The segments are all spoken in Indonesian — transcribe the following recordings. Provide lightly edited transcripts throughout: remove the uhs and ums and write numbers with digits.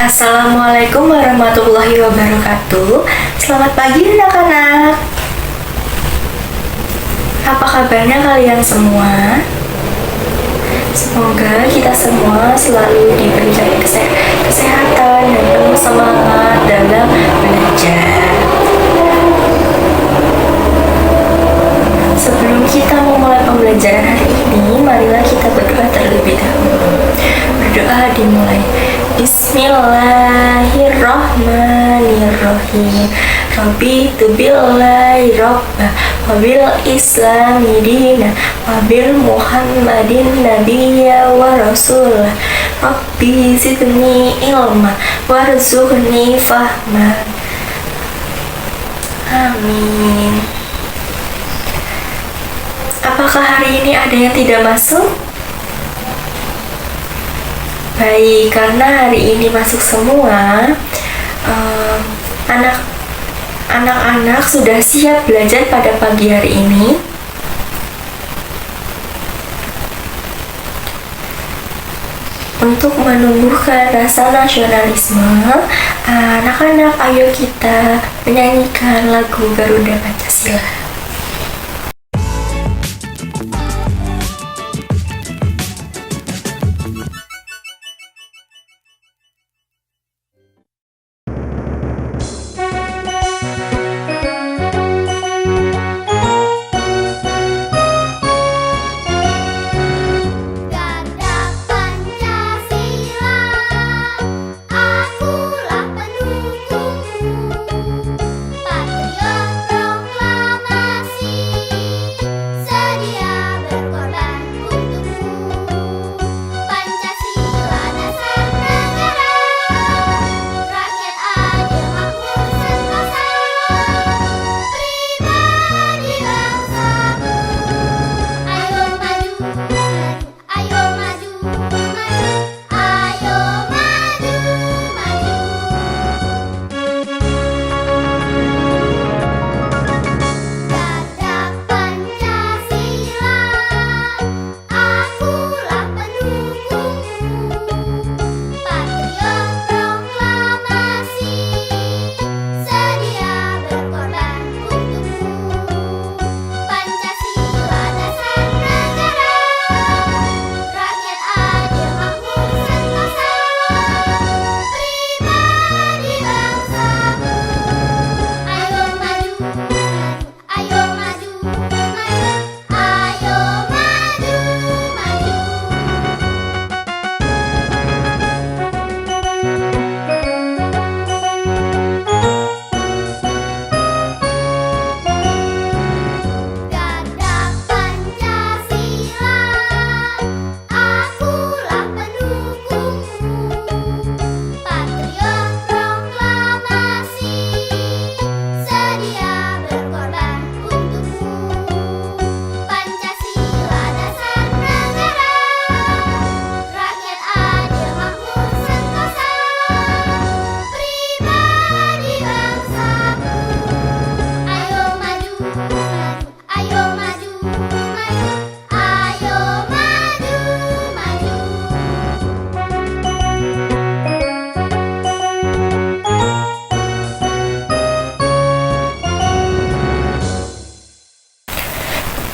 Assalamualaikum warahmatullahi wabarakatuh. Selamat pagi anak-anak. Apa kabarnya kalian semua? Semoga kita semua selalu diberikan kesehatan dan penuh semangat dalam belajar. Sebelum kita memulai pembelajaran hari ini, marilah kita berdoa terlebih dahulu. Berdoa dimulai. Bismillahirrahmanirrahim. Rabbi tubillahi robba wabil islami dina wabil muhammadin nabiyya wa rasulah. Rabbi zidni ilma warzuqni fahma. Amin. Apakah hari ini ada yang tidak masuk? Baik, karena hari ini masuk semua, anak-anak sudah siap belajar pada pagi hari ini. Untuk menumbuhkan rasa nasionalisme, anak-anak ayo kita menyanyikan lagu Garuda Pancasila.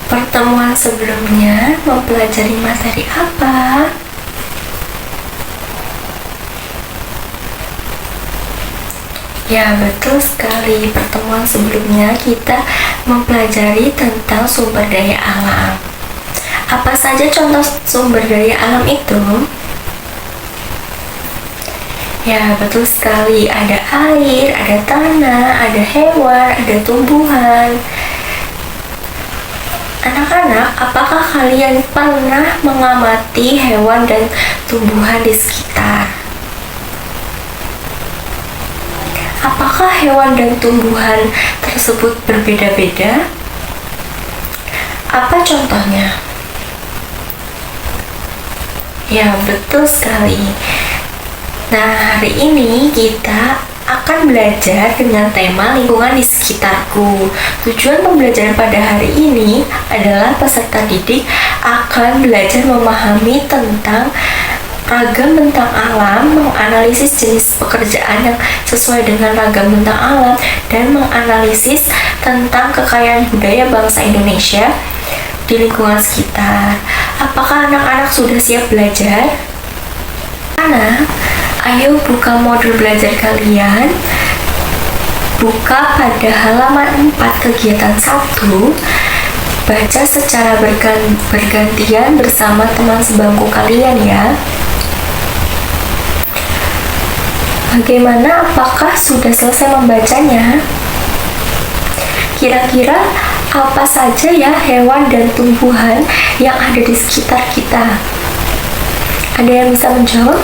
Pertemuan sebelumnya mempelajari materi apa? Ya, betul sekali. Pertemuan sebelumnya kita mempelajari tentang sumber daya alam. Apa saja contoh sumber daya alam itu? Ya, betul sekali. Ada air, ada tanah, ada hewan, ada tumbuhan. Anak-anak, apakah kalian pernah mengamati hewan dan tumbuhan di sekitar? Apakah hewan dan tumbuhan tersebut berbeda-beda? Apa contohnya? Ya, betul sekali. Nah, hari ini kita akan belajar dengan tema lingkungan di sekitarku. Tujuan pembelajaran pada hari ini adalah peserta didik akan belajar memahami tentang Ragam bentang alam menganalisis jenis pekerjaan yang sesuai dengan ragam bentang alam dan menganalisis tentang kekayaan budaya bangsa Indonesia di lingkungan sekitar. Apakah anak-anak sudah siap belajar? Anak, ayo buka modul belajar kalian. Buka pada halaman 4 kegiatan 1. Baca secara bergantian bersama teman sebangku kalian ya. Bagaimana, apakah sudah selesai membacanya? Kira-kira apa saja ya hewan dan tumbuhan yang ada di sekitar kita? Ada yang bisa menjawab?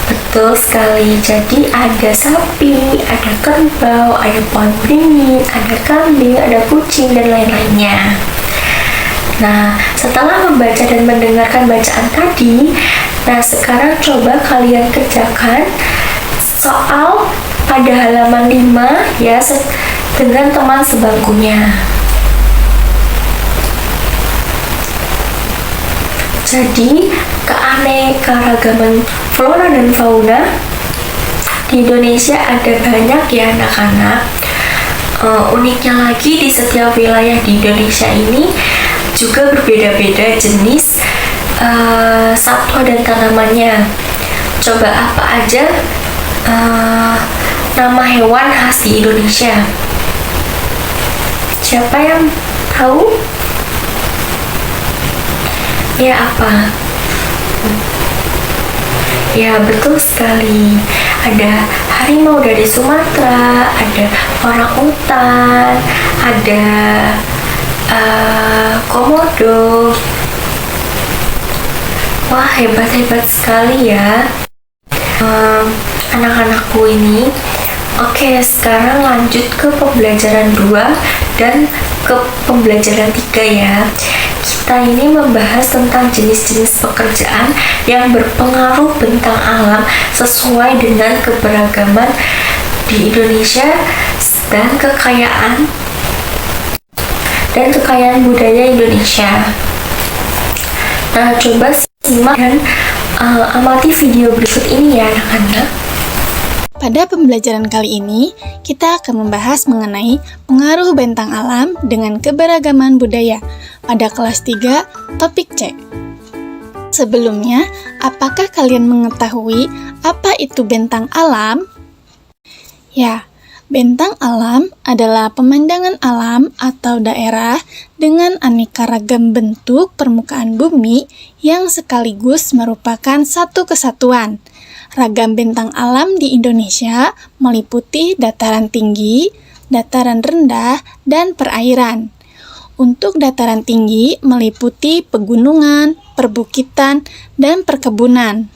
Betul sekali, jadi ada sapi, ada kerbau, ada pohon beringin, ada kambing, ada kucing, dan lain-lainnya. Nah, setelah membaca dan mendengarkan bacaan tadi, sekarang coba kalian kerjakan soal pada halaman 5 ya dengan teman sebangkunya. Jadi, keanekaragaman flora dan fauna di Indonesia ada banyak ya anak-anak. Uniknya lagi, di setiap wilayah di Indonesia ini juga berbeda-beda jenis satwa dan tanamannya. Coba apa aja nama hewan khas di Indonesia? Siapa yang tahu? Ya, apa? Ya, betul sekali. Ada harimau dari Sumatera, ada orangutan, ada komodo. Wah, hebat-hebat sekali ya anak-anakku ini. Oke, sekarang lanjut ke pembelajaran 2 dan ke pembelajaran 3 ya. Kita ini membahas tentang jenis-jenis pekerjaan yang berpengaruh bentang alam sesuai dengan keberagaman di Indonesia dan kekayaan budaya Indonesia. Nah, coba simak dan amati video berikut ini ya anak-anak. Pada pembelajaran kali ini, kita akan membahas mengenai pengaruh bentang alam dengan keberagaman budaya pada kelas 3, topik C. Sebelumnya, apakah kalian mengetahui apa itu bentang alam? Ya, bentang alam adalah pemandangan alam atau daerah dengan aneka ragam bentuk permukaan bumi yang sekaligus merupakan satu kesatuan. Ragam bentang alam di Indonesia meliputi dataran tinggi, dataran rendah, dan perairan. Untuk dataran tinggi meliputi pegunungan, perbukitan, dan perkebunan.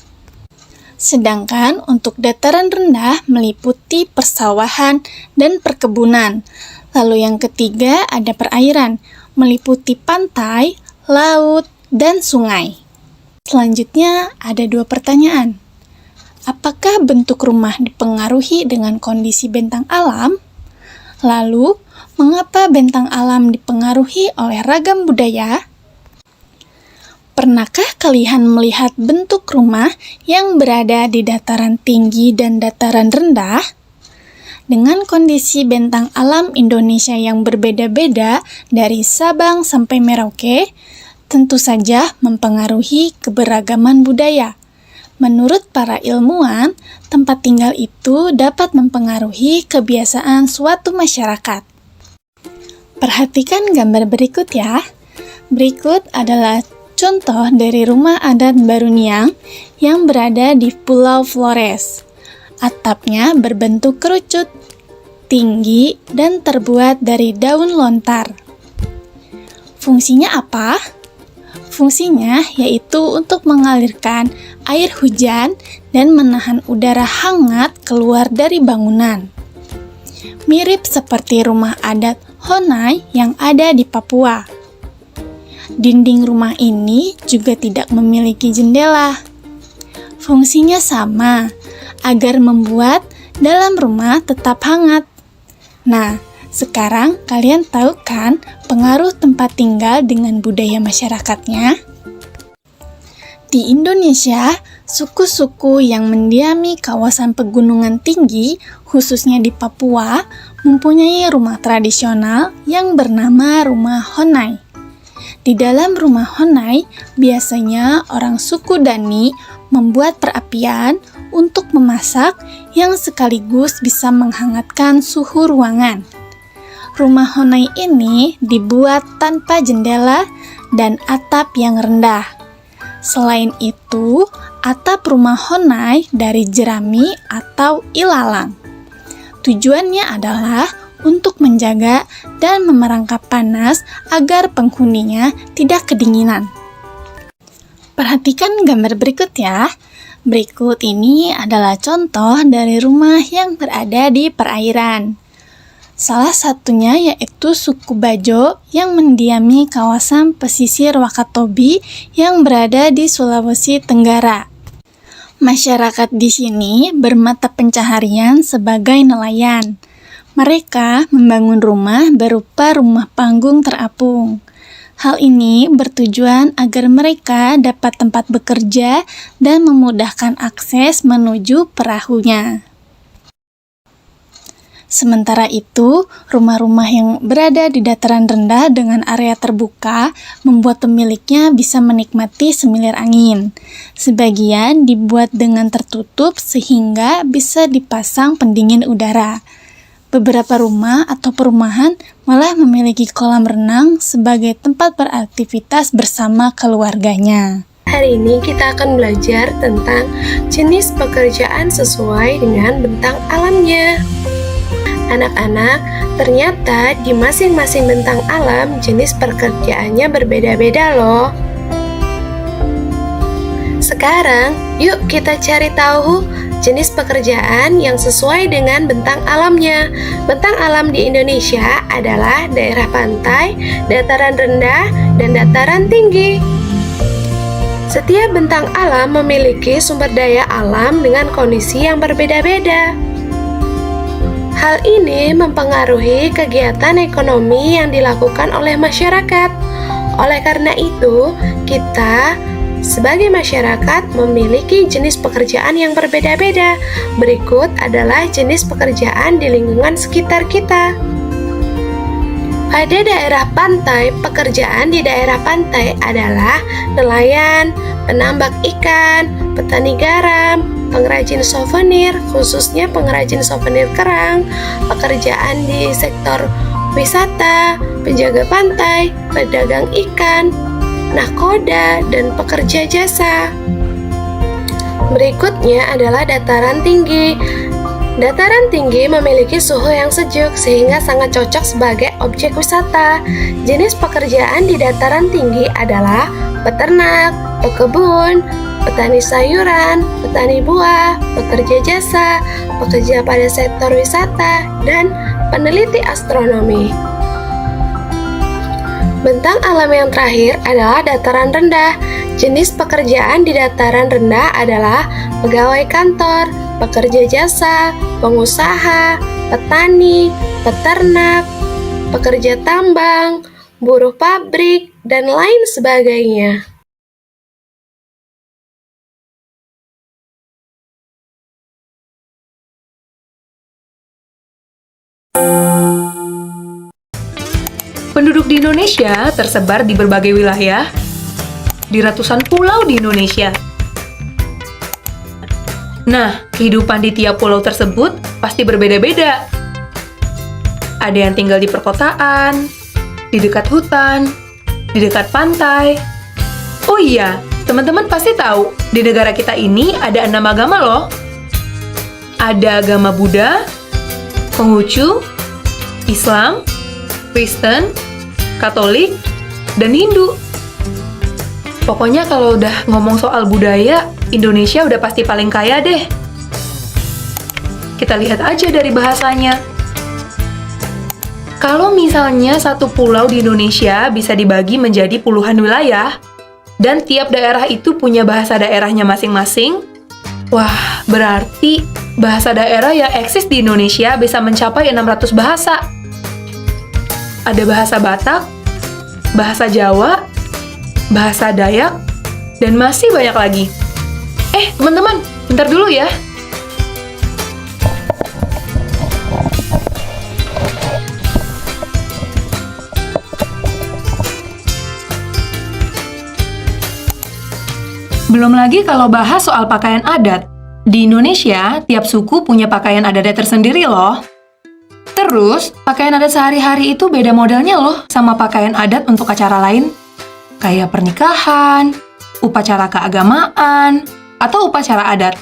Sedangkan untuk dataran rendah meliputi persawahan dan perkebunan. Lalu yang ketiga ada perairan, meliputi pantai, laut, dan sungai. Selanjutnya ada 2 pertanyaan. Apakah bentuk rumah dipengaruhi dengan kondisi bentang alam? Lalu, mengapa bentang alam dipengaruhi oleh ragam budaya? Pernahkah kalian melihat bentuk rumah yang berada di dataran tinggi dan dataran rendah? Dengan kondisi bentang alam Indonesia yang berbeda-beda dari Sabang sampai Merauke, tentu saja mempengaruhi keberagaman budaya. Menurut para ilmuwan, tempat tinggal itu dapat mempengaruhi kebiasaan suatu masyarakat. Perhatikan gambar berikut ya. Berikut adalah contoh dari rumah adat Baruniang yang berada di Pulau Flores. Atapnya berbentuk kerucut, tinggi, dan terbuat dari daun lontar. Fungsinya apa? Fungsinya yaitu untuk mengalirkan air hujan dan menahan udara hangat keluar dari bangunan. Mirip seperti rumah adat Honai yang ada di Papua. Dinding rumah ini juga tidak memiliki jendela. Fungsinya sama, agar membuat dalam rumah tetap hangat. Nah, Sekarang kalian tahu kan pengaruh tempat tinggal dengan budaya masyarakatnya? Di Indonesia, suku-suku yang mendiami kawasan pegunungan tinggi, khususnya di Papua, mempunyai rumah tradisional yang bernama rumah Honai. Di dalam rumah Honai, biasanya orang suku Dani membuat perapian untuk memasak yang sekaligus bisa menghangatkan suhu ruangan. Rumah Honai ini dibuat tanpa jendela dan atap yang rendah. Selain itu, atap rumah Honai dari jerami atau ilalang. Tujuannya adalah untuk menjaga dan memerangkap panas agar penghuninya tidak kedinginan. Perhatikan gambar berikut ya. Berikut ini adalah contoh dari rumah yang berada di perairan. Salah satunya yaitu suku Bajo yang mendiami kawasan pesisir Wakatobi yang berada di Sulawesi Tenggara. Masyarakat di sini bermata pencaharian sebagai nelayan. Mereka membangun rumah berupa rumah panggung terapung. Hal ini bertujuan agar mereka dapat tempat bekerja dan memudahkan akses menuju perahunya. Sementara itu, rumah-rumah yang berada di dataran rendah dengan area terbuka membuat pemiliknya bisa menikmati semilir angin. Sebagian dibuat dengan tertutup sehingga bisa dipasang pendingin udara. Beberapa rumah atau perumahan malah memiliki kolam renang sebagai tempat beraktivitas bersama keluarganya. Hari ini kita akan belajar tentang jenis pekerjaan sesuai dengan bentang alamnya. Anak-anak, ternyata di masing-masing bentang alam jenis pekerjaannya berbeda-beda loh. Sekarang, yuk kita cari tahu jenis pekerjaan yang sesuai dengan bentang alamnya. Bentang alam di Indonesia adalah daerah pantai, dataran rendah, dan dataran tinggi. Setiap bentang alam memiliki sumber daya alam dengan kondisi yang berbeda-beda. Hal ini mempengaruhi kegiatan ekonomi yang dilakukan oleh masyarakat. Oleh karena itu, kita sebagai masyarakat memiliki jenis pekerjaan yang berbeda-beda. Berikut adalah jenis pekerjaan di lingkungan sekitar kita. Pada daerah pantai, pekerjaan di daerah pantai adalah nelayan, penambak ikan, petani garam, pengrajin souvenir, khususnya pengrajin souvenir kerang, pekerjaan di sektor wisata, penjaga pantai, pedagang ikan, nahkoda, dan pekerja jasa. Berikutnya adalah dataran tinggi. Dataran tinggi memiliki suhu yang sejuk sehingga sangat cocok sebagai objek wisata. Jenis pekerjaan di dataran tinggi adalah peternak, pekebun, petani sayuran, petani buah, pekerja jasa, pekerja pada sektor wisata, dan peneliti astronomi. Bentang alam yang terakhir adalah dataran rendah. Jenis pekerjaan di dataran rendah adalah pegawai kantor, pekerja jasa, pengusaha, petani, peternak, pekerja tambang, buruh pabrik, dan lain sebagainya. Penduduk di Indonesia tersebar di berbagai wilayah, di ratusan pulau di Indonesia. Nah, kehidupan di tiap pulau tersebut pasti berbeda-beda. Ada yang tinggal di perkotaan, di dekat hutan, di dekat pantai. Oh iya, teman-teman pasti tahu, di negara kita ini ada 6 agama loh. Ada agama Buddha, Konghucu, Islam, Kristen, Katolik, dan Hindu. Pokoknya kalau udah ngomong soal budaya, Indonesia udah pasti paling kaya deh. Kita lihat aja dari bahasanya. Kalau misalnya satu pulau di Indonesia bisa dibagi menjadi puluhan wilayah, dan tiap daerah itu punya bahasa daerahnya masing-masing, wah, berarti bahasa daerah yang eksis di Indonesia bisa mencapai 600 bahasa. ada bahasa Batak, bahasa Jawa, bahasa Dayak, dan masih banyak lagi. Teman-teman, bentar dulu ya. Belum lagi kalau bahas soal pakaian adat. Di Indonesia, tiap suku punya pakaian adatnya tersendiri loh. Terus, pakaian adat sehari-hari itu beda modelnya loh sama pakaian adat untuk acara lain. Kayak pernikahan, upacara keagamaan, atau upacara adat.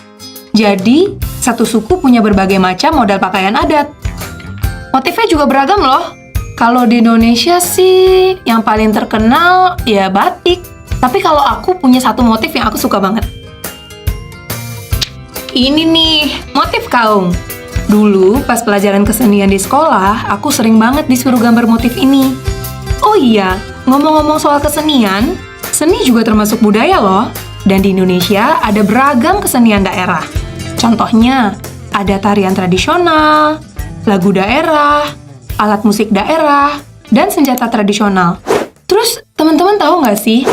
Jadi, satu suku punya berbagai macam model pakaian adat. Motifnya juga beragam loh. Kalau di Indonesia sih, yang paling terkenal ya batik. Tapi kalau aku punya satu motif yang aku suka banget. Ini nih, motif kaum. Dulu, pas pelajaran kesenian di sekolah, aku sering banget disuruh gambar motif ini. Oh iya, ngomong-ngomong soal kesenian, seni juga termasuk budaya loh. Dan di Indonesia ada beragam kesenian daerah. Contohnya, ada tarian tradisional, lagu daerah, alat musik daerah, dan senjata tradisional. Terus, teman-teman tahu nggak sih?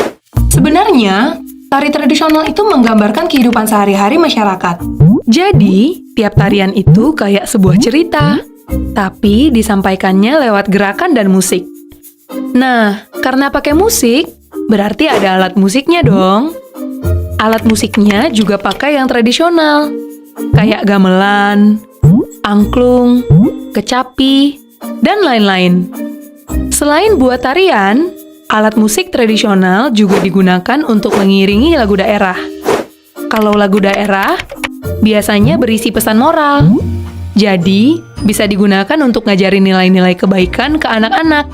Sebenarnya, tari tradisional itu menggambarkan kehidupan sehari-hari masyarakat. Jadi, tiap tarian itu kayak sebuah cerita, tapi disampaikannya lewat gerakan dan musik. Nah, karena pakai musik, berarti ada alat musiknya dong. Alat musiknya juga pakai yang tradisional, kayak gamelan, angklung, kecapi, dan lain-lain. Selain buat tarian, alat musik tradisional juga digunakan untuk mengiringi lagu daerah. Kalau lagu daerah, biasanya berisi pesan moral. Jadi, bisa digunakan untuk ngajarin nilai-nilai kebaikan ke anak-anak.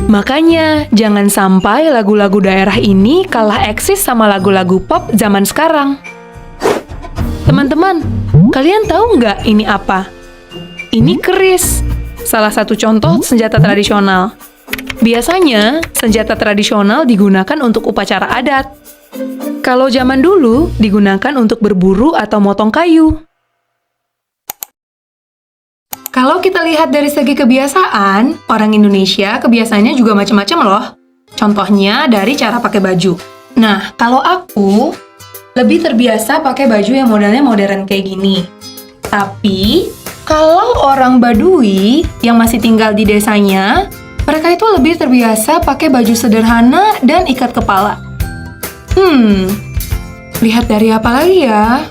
Makanya, jangan sampai lagu-lagu daerah ini kalah eksis sama lagu-lagu pop zaman sekarang. Teman-teman, kalian tahu nggak ini apa? Ini keris, salah satu contoh senjata tradisional. Biasanya, senjata tradisional digunakan untuk upacara adat. Kalau zaman dulu, digunakan untuk berburu atau motong kayu. Kalau kita lihat dari segi kebiasaan, orang Indonesia kebiasaannya juga macam-macam loh. Contohnya dari cara pakai baju. Nah, kalau aku lebih terbiasa pakai baju yang modelnya modern kayak gini. Tapi, kalau orang Baduy yang masih tinggal di desanya, mereka itu lebih terbiasa pakai baju sederhana dan ikat kepala. Lihat dari apa lagi ya?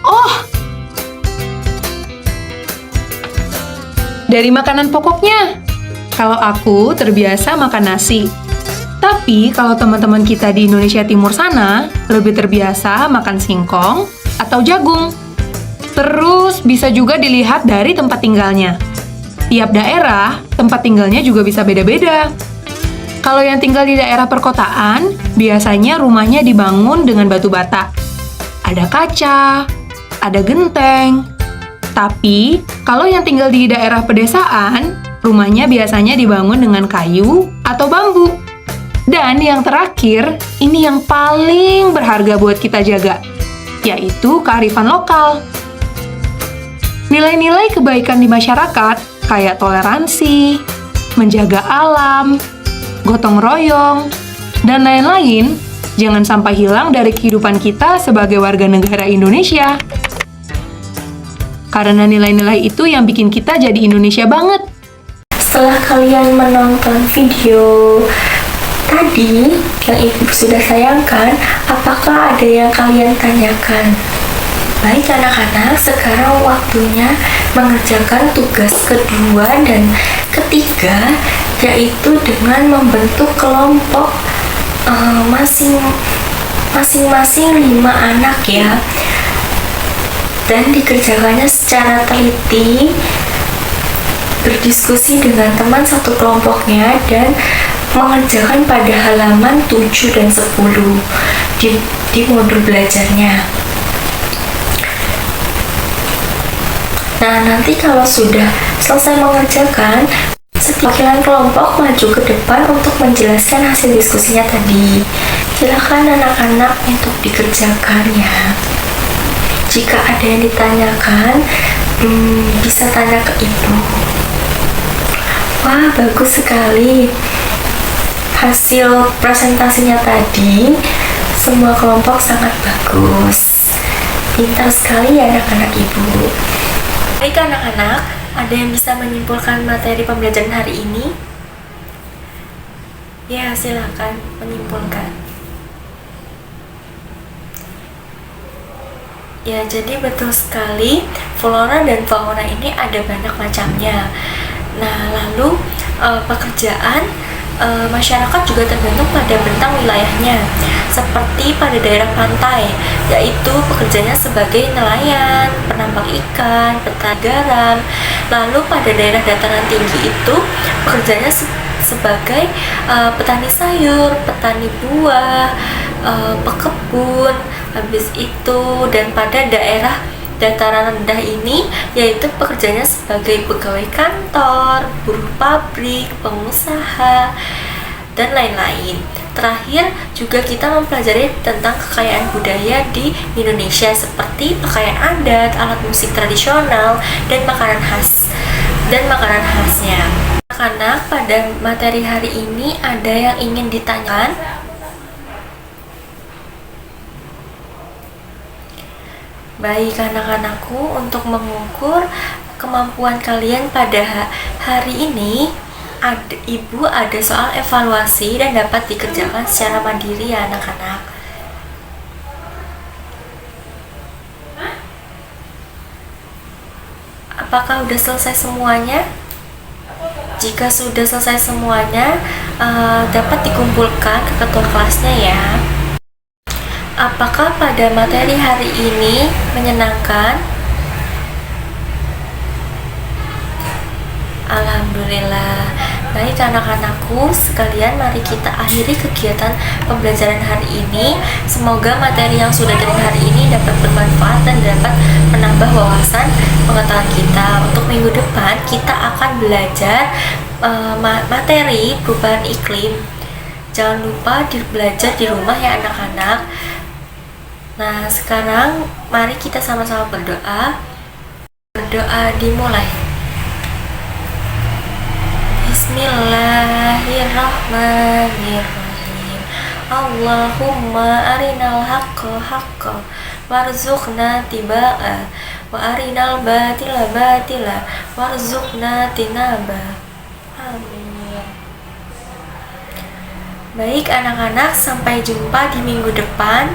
Oh! Dari makanan pokoknya. Kalau aku terbiasa makan nasi. Tapi kalau teman-teman kita di Indonesia Timur sana, lebih terbiasa makan singkong atau jagung. Terus bisa juga dilihat dari tempat tinggalnya. Tiap daerah, tempat tinggalnya juga bisa beda-beda. Kalau yang tinggal di daerah perkotaan, biasanya rumahnya dibangun dengan batu bata. Ada kaca, ada genteng. Tapi, kalau yang tinggal di daerah pedesaan, rumahnya biasanya dibangun dengan kayu atau bambu. Dan yang terakhir, ini yang paling berharga buat kita jaga, yaitu kearifan lokal. Nilai-nilai kebaikan di masyarakat kayak toleransi, menjaga alam, gotong royong, dan lain-lain, jangan sampai hilang dari kehidupan kita sebagai warga negara Indonesia. Karena nilai-nilai itu yang bikin kita jadi Indonesia banget. Setelah kalian menonton video tadi yang ibu sudah sayangkan, apakah ada yang kalian tanyakan? Baik anak-anak, sekarang waktunya mengerjakan tugas kedua dan ketiga, yaitu dengan membentuk kelompok masing-masing 5 anak ya. Dan dikerjakannya secara teliti, berdiskusi dengan teman satu kelompoknya dan mengerjakan pada halaman 7 dan 10 di modul belajarnya. Nah, nanti kalau sudah selesai mengerjakan, setiap kelompok maju ke depan untuk menjelaskan hasil diskusinya tadi. Silakan anak-anak untuk dikerjakan ya. Jika ada yang ditanyakan, bisa tanya ke ibu. Wah, Wah, bagus sekali. Hasil presentasinya tadi, semua kelompok sangat bagus. Pintar sekali ya anak-anak ibu. Baik anak-anak, ada yang bisa menyimpulkan materi pembelajaran hari ini? Ya, silakan menyimpulkan. Ya, jadi betul sekali, flora dan fauna ini ada banyak macamnya. Nah, lalu pekerjaan masyarakat juga tergantung pada bentang wilayahnya, seperti pada daerah pantai, yaitu pekerjaannya sebagai nelayan, penambang ikan, petani garam. Lalu pada daerah dataran tinggi itu pekerjaannya sebagai petani sayur, petani buah, pekebun. Habis itu, dan pada daerah dataran rendah ini yaitu pekerjaannya sebagai pegawai kantor, buruh pabrik, pengusaha, dan lain-lain. Terakhir juga kita mempelajari tentang kekayaan budaya di Indonesia seperti pakaian adat, alat musik tradisional, dan makanan khasnya. Anak-anak, pada materi hari ini ada yang ingin ditanyakan? Baik anak-anakku, untuk mengukur kemampuan kalian pada hari ini, Ibu ada soal evaluasi dan dapat dikerjakan secara mandiri ya anak-anak. Apakah sudah selesai semuanya? Jika sudah selesai semuanya, dapat dikumpulkan ke ketua kelasnya ya. Apakah pada materi hari ini menyenangkan? Alhamdulillah. Baik anak-anakku sekalian, mari kita akhiri kegiatan pembelajaran hari ini. Semoga materi yang sudah dari hari ini dapat bermanfaat dan dapat menambah wawasan pengetahuan kita. Untuk minggu depan kita akan belajar materi perubahan iklim. Jangan lupa belajar di rumah ya anak-anak. Nah, sekarang mari kita sama-sama berdoa. Berdoa dimulai. Bismillahirrahmanirrahim. Allahumma arinal haqqa haqqa warzuqna tibaa wa arinal batila batila warzuqna tinaba. Amin. Baik anak-anak, sampai jumpa di minggu depan.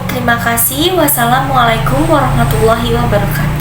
Terima kasih. Wassalamualaikum warahmatullahi wabarakatuh.